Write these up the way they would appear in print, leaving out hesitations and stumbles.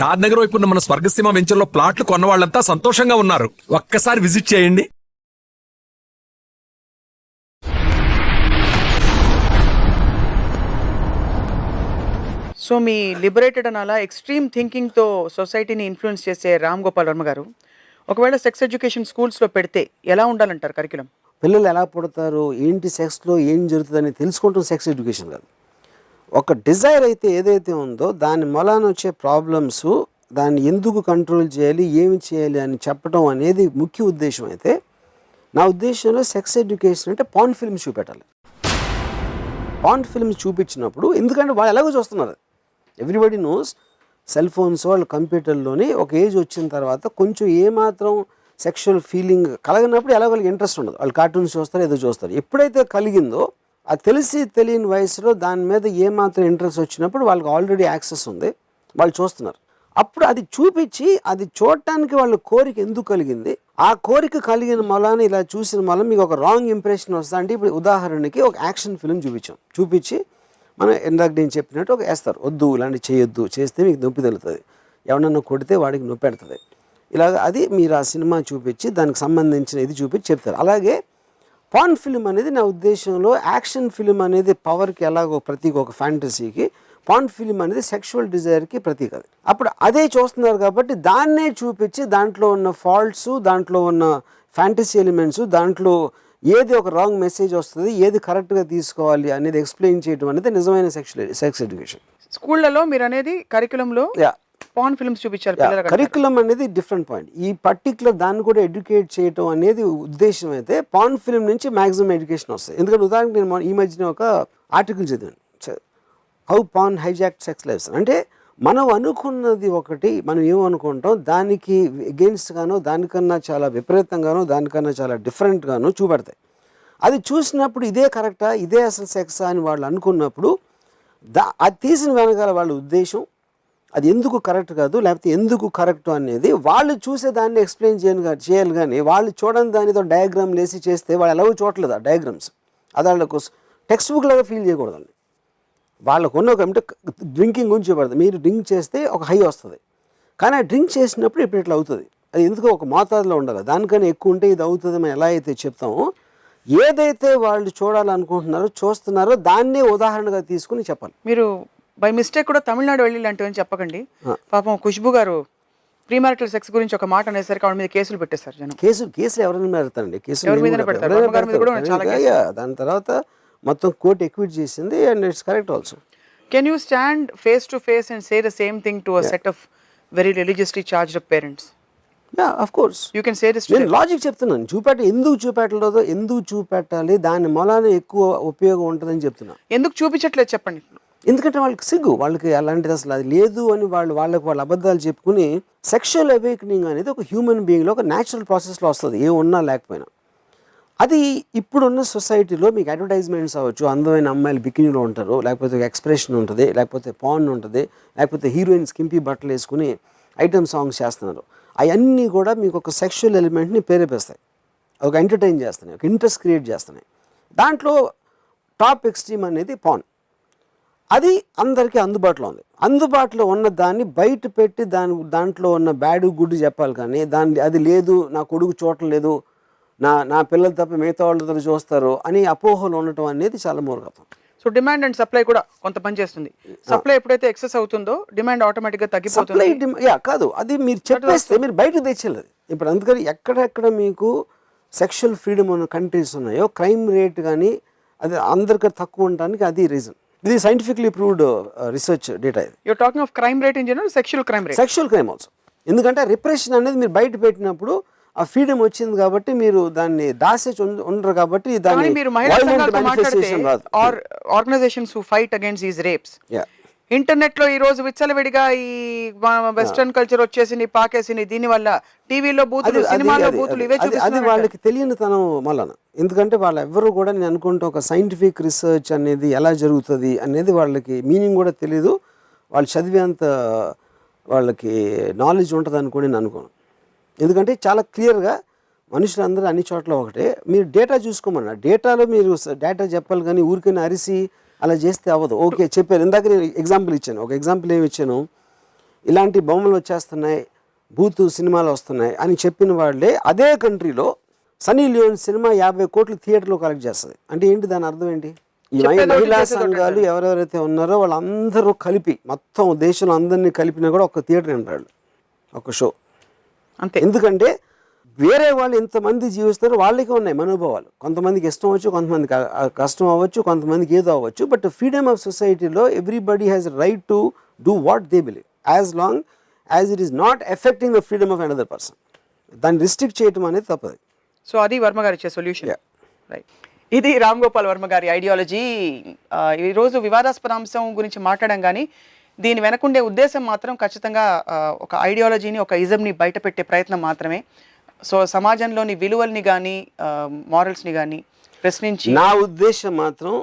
షాద్ నగర్ వైపు ఉన్న మన స్వర్గసీమ వెంచర్లో ప్లాట్లు కొన్న వాళ్ళంతా సంతోషంగా ఉన్నారు. ఒక్కసారి విజిట్ చేయండి. సో మీ లిబరేటెడ్ అని అలా ఎక్స్ట్రీమ్ థింకింగ్తో సొసైటీని ఇన్ఫ్లుయెన్స్ చేసే రామ్ గోపాల్ వర్మ గారు, ఒకవేళ సెక్స్ ఎడ్యుకేషన్ స్కూల్స్లో పెడితే ఎలా ఉండాలంటారు కరికులం? పిల్లలు ఎలా పుడతారు, ఏంటి సెక్స్లో ఏం జరుగుతుందని తెలుసుకుంటాం సెక్స్ ఎడ్యుకేషన్ కాదు. ఒక డిజైర్ అయితే ఏదైతే ఉందో దాని మూలాన వచ్చే ప్రాబ్లమ్స్, దాన్ని ఎందుకు కంట్రోల్ చేయాలి, ఏమి చేయాలి అని చెప్పడం అనేది ముఖ్య ఉద్దేశం. అయితే నా ఉద్దేశంలో సెక్స్ ఎడ్యుకేషన్ అంటే పాన్ ఫిల్మ్స్ చూపెట్టాలి. పాన్ ఫిల్మ్స్ చూపించినప్పుడు, ఎందుకంటే వాళ్ళు ఎలాగో చూస్తున్నారు, ఎవ్రీబడి నోస్, సెల్ ఫోన్స్, వాళ్ళ కంప్యూటర్లోని ఒక ఏజ్ వచ్చిన తర్వాత కొంచెం ఏమాత్రం సెక్షువల్ ఫీలింగ్ కలగనప్పుడు ఎలా వాళ్ళకి ఇంట్రెస్ట్ ఉండదు. వాళ్ళు కార్టూన్స్ చూస్తారు, ఏదో చూస్తారు. ఎప్పుడైతే కలిగిందో అది తెలిసి తెలియని వయసులో దాని మీద ఏమాత్రం ఇంట్రెస్ట్ వచ్చినప్పుడు వాళ్ళకి ఆల్రెడీ యాక్సెస్ ఉంది, వాళ్ళు చూస్తున్నారు. అప్పుడు అది చూపించి అది చూడటానికి వాళ్ళ కోరిక ఎందుకు కలిగింది, ఆ కోరిక కలిగిన మూలాన్ని ఇలా చూసిన మూలం మీకు ఒక రాంగ్ ఇంప్రెషన్ వస్తుంది. అంటే ఇప్పుడు ఉదాహరణకి ఒక యాక్షన్ ఫిల్మ్ చూపించి మనం ఇందాక నేను చెప్పినట్టు ఒక వేస్తారు, వద్దు ఇలాంటి చేయొద్దు, చేస్తే మీకు నొప్పి తెలుస్తుంది, ఎవరన్నా కొడితే వాడికి నొప్పి పెడుతుంది, ఇలాగ అది మీరు ఆ సినిమా చూపించి దానికి సంబంధించిన ఇది చూపించి చెప్తారు. అలాగే పాన్ ఫిల్మ్ అనేది నా ఉద్దేశంలో యాక్షన్ ఫిల్మ్ అనేది పవర్కి ఎలాగో ప్రతీక, ఒక ఫ్యాంటసీకి పాన్ ఫిల్మ్ అనేది సెక్షువల్ డిజైర్కి ప్రతీక. అది అప్పుడు అదే చూస్తున్నారు కాబట్టి దాన్నే చూపించి దాంట్లో ఉన్న ఫాల్ట్స్, దాంట్లో ఉన్న ఫ్యాంటసీ ఎలిమెంట్స్, దాంట్లో ఏది ఒక రాంగ్ మెసేజ్ వస్తుంది, ఏది కరెక్ట్గా తీసుకోవాలి అనేది ఎక్స్ప్లెయిన్ చేయడం అనేది నిజమైన సెక్స్ ఎడ్యుకేషన్. స్కూళ్ళలో మీరు అనేది కరికులంలో పాన్ ఫిల్మ్స్ చూపించారు. కరికులం అనేది డిఫరెంట్ పాయింట్. ఈ పర్టికులర్ దాన్ని కూడా ఎడ్యుకేట్ చేయడం అనేది ఉద్దేశం. అయితే పాన్ ఫిల్మ్ నుంచి మ్యాక్సిమం ఎడ్యుకేషన్ వస్తుంది. ఎందుకంటే ఉదాహరణకు నేను ఈ మధ్యన ఒక ఆర్టికల్ చదివాను, how porn hijack sex lifes. అంటే మనం అనుకున్నది ఒకటి, మనం ఏమనుకుంటాం దానికి ఎగెయిన్స్ట్ గానో, దానికన్నా చాలా విపరీతంగానో, దానికన్నా చాలా డిఫరెంట్గానో చూపెడతాయి. అది చూసినప్పుడు ఇదే కరెక్టా, ఇదే అసలు సెక్సా అని వాళ్ళు అనుకున్నప్పుడు అది తీసిన వెనకాల వాళ్ళ ఉద్దేశం, అది ఎందుకు కరెక్ట్ కాదు లేకపోతే ఎందుకు కరెక్ట్ అనేది వాళ్ళు చూసే దాన్ని ఎక్స్ప్లెయిన్ చేయాలి. కానీ వాళ్ళు చూడని దానితో డయాగ్రామ్ లేసి చేస్తే వాళ్ళు ఎలాగో చూడలేదు ఆ డయాగ్రామ్స్. అది వాళ్ళకు టెక్స్ట్ బుక్ లాగా ఫీల్ చేయకూడదు. వాళ్ళకు ఉన్న ఒక అంటే డ్రింకింగ్ గురించి చెప్పబడుతుంది, మీరు డ్రింక్ చేస్తే ఒక హై వస్తుంది, కానీ ఆ డ్రింక్ చేసినప్పుడు ఇప్పుడు ఇట్లా అవుతుంది, అది ఎందుకో ఒక మోతాదులో ఉండాలి, దానికన్నా ఎక్కువ ఉంటే ఇది అవుతుంది మనం ఎలా అయితే చెప్తామో, ఏదైతే వాళ్ళు చూడాలనుకుంటున్నారో చూస్తున్నారో దాన్నే ఉదాహరణగా తీసుకుని చెప్పాలి. మీరు బై మిస్టేక్ కూడా తమిళనాడు వెళ్ళి లాంటివని చెప్పకండి. పాపం ఖుష్బు గారు ప్రీమారిటల్ సెక్స్ గురించి ఒక మాట అనేసరికి ఆవిడ మీద కేసులు పెట్టేస్తారు జనం. కేసులు ఎవరైనా పెడతారండి, దాని తర్వాత మొత్తం కోర్టు ఎక్విట్ చేసింది and it's correct also. Can you stand face to face and say the same thing to a set of very religiously charged up parents? Of course you can say this. నేను logic చెప్తున్నాను, ఎందుకు చూపెట్టాలి, దాని మూలాన ఎక్కువ ఉపయోగం ఉంటుందని చెప్తున్నాను. ఎందుకు చూపించట్లేదు చెప్పండి. ఎందుకంటే వాళ్ళకి సిగ్గు, వాళ్ళకి అలాంటిది అసలు అది లేదు అని వాళ్ళ అబద్ధాలు చెప్పుకుని. సెక్షువల్ అవేకనింగ్ అనేది ఒక హ్యూమన్ బీయింగ్లో ఒక న్యాచురల్ ప్రాసెస్లో వస్తుంది, ఏమున్నా లేకపోయినా. అది ఇప్పుడున్న సొసైటీలో మీకు అడ్వర్టైజ్మెంట్స్ అవ్వచ్చు, అందమైన అమ్మాయిలు బికినీలో ఉంటారు, లేకపోతే ఎక్స్ప్రెషన్ ఉంటుంది, లేకపోతే పాన్ ఉంటుంది, లేకపోతే హీరోయిన్స్ కింపి బట్టలు వేసుకుని ఐటమ్ సాంగ్స్ చేస్తున్నారు. అవన్నీ కూడా మీకు ఒక సెక్షువల్ ఎలిమెంట్ని ప్రేరేపిస్తాయి, ఒక ఎంటర్టైన్ చేస్తున్నాయి, ఒక ఇంట్రెస్ట్ క్రియేట్ చేస్తున్నాయి. దాంట్లో టాప్ ఎక్స్ట్రీమ్ అనేది పాన్. అది అందరికీ అందుబాటులో ఉన్న దాన్ని బయట పెట్టి దాంట్లో ఉన్న బ్యాడ్ గుడ్ చెప్పాలి. కానీ అది లేదు, నా కొడుకు చూడలేదు, నా పిల్లలు తప్ప మిగతా వాళ్ళతో చూస్తారు అని అపోహలు ఉండటం అనేది చాలా మూర్ఖత్వం. సో డిమాండ్ అండ్ సప్లై కూడా కొంత పని చేస్తుంది. సప్లై ఎప్పుడైతే ఎక్సెస్ అవుతుందో డిమాండ్ ఆటోమేటిక్గా తగ్గిపోతుంది. కాదు, అది మీరు చెప్పేస్తే మీరు బయటకు తెచ్చేది. ఇప్పుడు అందుకని ఎక్కడెక్కడ మీకు సెక్షువల్ ఫ్రీడమ్ ఉన్న కంట్రీస్ ఉన్నాయో క్రైమ్ రేట్ కానీ అది అందరికీ తక్కువ ఉండడానికి అది రీజన్. ఇది సైంటిఫిక్లీ ప్రూవ్డ్ రీసెర్చ్ డేటా. ఇది you're talking of crime rate in general, sexual crime also. ఎందుకంటే రిప్రెషన్ అనేది మీరు బయట పెట్టినప్పుడు ఆ ఫ్రీడమ్ వచ్చింది కాబట్టి మీరు దాన్ని దాసేసి ఉండరు కాబట్టి దాన్ని organisations who fight against these rapes internet లో ఈ రోజు విచ్చలవిడిగా ఈ వెస్టర్న్ కల్చర్ వచ్చేసి పాకేసి దీనివల్ల టీవీలో బూతులు, సినిమాలో బూతులు ఇవే చూపిస్తున్నారు. అది వాళ్ళకి తెలియనితనం వలన. ఎందుకంటే వాళ్ళు ఎవ్వరూ కూడా నేను అనుకుంటా ఒక సైంటిఫిక్ రీసెర్చ్ అనేది ఎలా జరుగుతుంది అనేది వాళ్ళకి మీనింగ్ కూడా తెలియదు. వాళ్ళు చదివేంత వాళ్ళకి నాలెడ్జ్ ఉంటుంది అనుకోని నేను అనుకోను. ఎందుకంటే చాలా క్లియర్గా మనుషులందరూ అన్ని చోట్ల ఒకటే. మీరు డేటా చూసుకోమన్నా, డేటాలో మీరు డేటా చెప్పాలి కానీ ఊరికైనా అరిసి అలా చేస్తే అవ్వదు. ఓకే చెప్పారు, ఇందాక నేను ఎగ్జాంపుల్ ఇచ్చాను. ఒక ఎగ్జాంపుల్ ఏమి ఇచ్చాను, ఇలాంటి బొమ్మలు వచ్చేస్తున్నాయి, బూతు సినిమాలు వస్తున్నాయి అని చెప్పిన వాళ్ళే అదే కంట్రీలో సన్నీ లియోన్ సినిమా 50 కోట్లు థియేటర్లో కలెక్ట్ చేస్తుంది. అంటే ఏంటి దాని అర్థం ఏంటి? ఈ మహిళా సంఘాలు ఎవరెవరైతే ఉన్నారో వాళ్ళందరూ కలిపి మొత్తం దేశంలో అందరినీ కలిపినా కూడా ఒక థియేటర్ అంటారు, ఒక షో అంతే. ఎందుకంటే వేరే వాళ్ళు ఇంతమంది జీవిస్తారు, వాళ్ళకే ఉన్నాయి మనోభావాలు. కొంతమందికి ఇష్టం అవ్వచ్చు, కొంతమందికి కష్టం అవ్వచ్చు, కొంతమందికి ఏదో అవ్వచ్చు. బట్ ఫ్రీడమ్ ఆఫ్ సొసైటీలో everybody has right to do what they believe as long as it is not affecting the freedom of another person. దాన్ని రిస్ట్రిక్ట్ చేయడం అనేది తప్పదు. సో అది వర్మ గారు ఇచ్చే సొల్యూషన్. రైట్. ఇది రామ్ గోపాల్ వర్మ గారి ఐడియాలజీ. ఈరోజు వివాదాస్పద అంశం గురించి మాట్లాడడం కానీ దీని వెనకుండే ఉద్దేశం మాత్రం ఖచ్చితంగా ఒక ఐడియాలజీని, ఒక ఇజంని బయట పెట్టే ప్రయత్నం మాత్రమే. సో సమాజంలోని విలువల్ని కానీ మారల్స్ని కానీ ప్రశ్నించి, నా ఉద్దేశం మాత్రం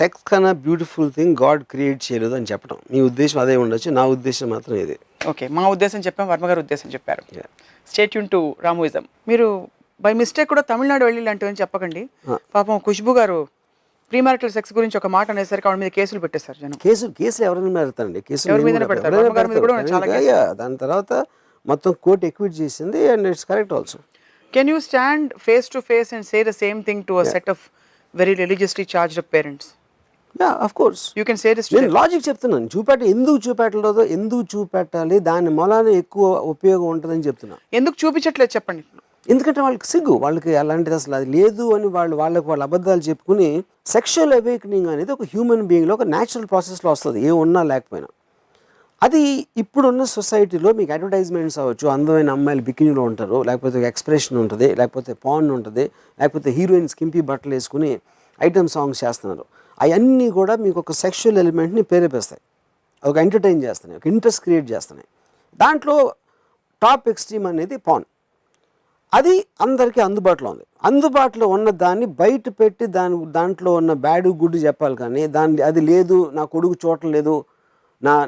సెక్స్ కన్నా బ్యూటిఫుల్ థింగ్ గాడ్ క్రియేట్ చేయలేదు అని చెప్పడం. మీ ఉద్దేశం అదే ఉండొచ్చు, నా ఉద్దేశం మాత్రం ఇదే. ఓకే, మా ఉద్దేశం చెప్పాం, వర్మ గారి ఉద్దేశం చెప్పారు. Stay tune to రామోయిజం. మీరు బై మిస్టేక్ కూడా తమిళనాడు వెళ్ళి లాంటివని చెప్పకండి. పాపం ఖుష్బు గారు ప్రీమారిటల్ సెక్స్ గురించి ఒక మాట అనేసరికి ఆవిడ మీద కేసులు పెట్టేశారు జనం. కేసులు ఎవరైనా పెడతారండి, ఎవరి మీదనే పెడతారు. వర్మ గారి మీద కూడా చాలా కేసులు. దాని తర్వాత మొత్తం కోర్టు ఎక్విట్ చేసింది and it's correct also. Can you stand face to face and say the same thing to a set of very religiously charged up parents? Yeah, of course you can say this. నేను logic చెప్తున్నాను, ఎందుకు చూపెట్టాలి, దాని మూలాన ఎక్కువ ఉపయోగం ఉంటుందని చెప్తున్నా. ఎందుకు చూపించట్లేదు చెప్పండి. ఎందుకంటే వాళ్ళకి సిగ్గు, వాళ్ళకి అలాంటిది అసలు అది లేదు అని వాళ్ళ అబద్ధాలు చెప్పుకుని. సెక్షువల్ అవేకనింగ్ అనేది ఒక హ్యూమన్ బీయింగ్లో ఒక న్యాచురల్ ప్రాసెస్లో వస్తుంది, ఏ ఉన్నా లేకపోయినా. అది ఇప్పుడున్న సొసైటీలో మీకు అడ్వర్టైజ్మెంట్స్ అవ్వచ్చు, అందమైన అమ్మాయిలు బికినీలో ఉంటారు, లేకపోతే ఎక్స్ప్రెషన్ ఉంటుంది, లేకపోతే పాన్ ఉంటుంది, లేకపోతే హీరోయిన్స్ కింపి బట్టలు వేసుకుని ఐటమ్ సాంగ్స్ చేస్తున్నారు. అవన్నీ కూడా మీకు ఒక సెక్షువల్ ఎలిమెంట్ని ప్రేరేపిస్తాయి, ఒక ఎంటర్టైన్ చేస్తున్నాయి, ఒక ఇంట్రెస్ట్ క్రియేట్ చేస్తున్నాయి. దాంట్లో టాప్ ఎక్స్ట్రీమ్ అనేది పాన్. అది అందరికీ అందుబాటులో ఉంది. అందుబాటులో ఉన్న దాన్ని బయట పెట్టి దాంట్లో ఉన్న బ్యాడ్ గుడ్ చెప్పాలి, కానీ అది లేదు, నా కొడుకు చూడలేదు,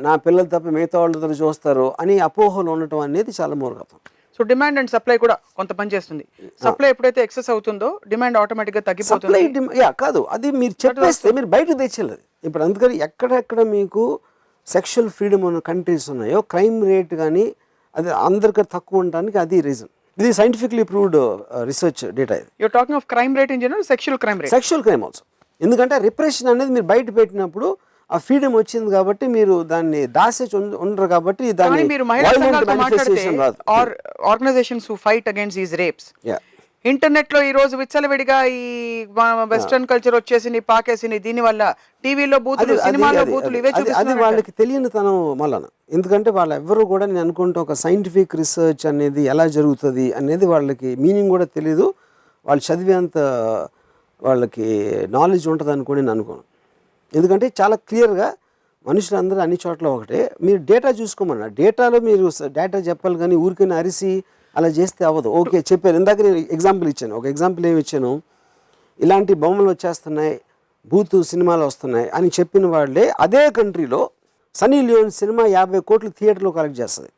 నా పిల్లలు తప్ప మిగతా వాళ్ళతో చూస్తారు అని అపోహలు ఉండటం అనేది చాలా మూర్ఖత్వం. సో డిమాండ్ అండ్ సప్లై కూడా కొంత పని చేస్తుంది. సప్లై ఎప్పుడైతే ఎక్సెస్ అవుతుందో డిమాండ్ ఆటోమేటిక్గా తగ్గిపోతుంది. సప్లై కాదు, అది మీరు చెప్పేస్తే మీరు బయటకు తెచ్చేలేదు. ఇప్పుడు అందుకని ఎక్కడెక్కడ మీకు సెక్షువల్ ఫ్రీడమ్ ఉన్న కంట్రీస్ ఉన్నాయో క్రైమ్ రేట్ కానీ అది అందరికీ తక్కువ ఉండడానికి అది రీజన్. ఇది సైంటిఫిక్లీ ప్రూవ్డ్ రిసెర్చ్ డేటా. ఇది you're talking of crime rate in general, sexual crime also. ఎందుకంటే రిప్రెషన్ అనేది మీరు బయట పెట్టినప్పుడు ఆ ఫ్రీడమ్ వచ్చింది కాబట్టి మీరు దాన్ని దాసేసి ఉండరు కాబట్టి దాన్ని organisations who fight against these rapes. Internet లో ఈ రోజు విచ్చలవిడిగా ఈ వెస్టర్న్ కల్చర్ వచ్చేసి పాకేసి దీని వల్ల టీవీలో బూతులు, సినిమాలో బూతులు ఇవే అది వాళ్ళకి తెలియని తనం మళ్ళా. ఎందుకంటే వాళ్ళు ఎవ్వరూ కూడా నేను అనుకుంటే ఒక సైంటిఫిక్ రీసెర్చ్ అనేది ఎలా జరుగుతుంది అనేది వాళ్ళకి మీనింగ్ కూడా తెలీదు. వాళ్ళు చదివేంత వాళ్ళకి నాలెడ్జ్ ఉంటుంది అనుకోని నేను అనుకోను. ఎందుకంటే చాలా క్లియర్గా మనుషులందరూ అన్ని చోట్ల ఒకటే. మీరు డేటా చూసుకోమన్నారు, డేటాలో మీరు డేటా చెప్పాలి కానీ ఊరికైనా అరిసి అలా చేస్తే అవ్వదు. ఓకే చెప్పారు, ఇందాక నేను ఎగ్జాంపుల్ ఇచ్చాను. ఒక ఎగ్జాంపుల్ ఏమి ఇచ్చాను, ఇలాంటి బొమ్మలు వచ్చేస్తున్నాయి, బూతు సినిమాలు వస్తున్నాయి అని చెప్పిన వాళ్ళే అదే కంట్రీలో సన్నీ లియోన్ సినిమా 50 కోట్లు థియేటర్లో కలెక్ట్ చేస్తుంది.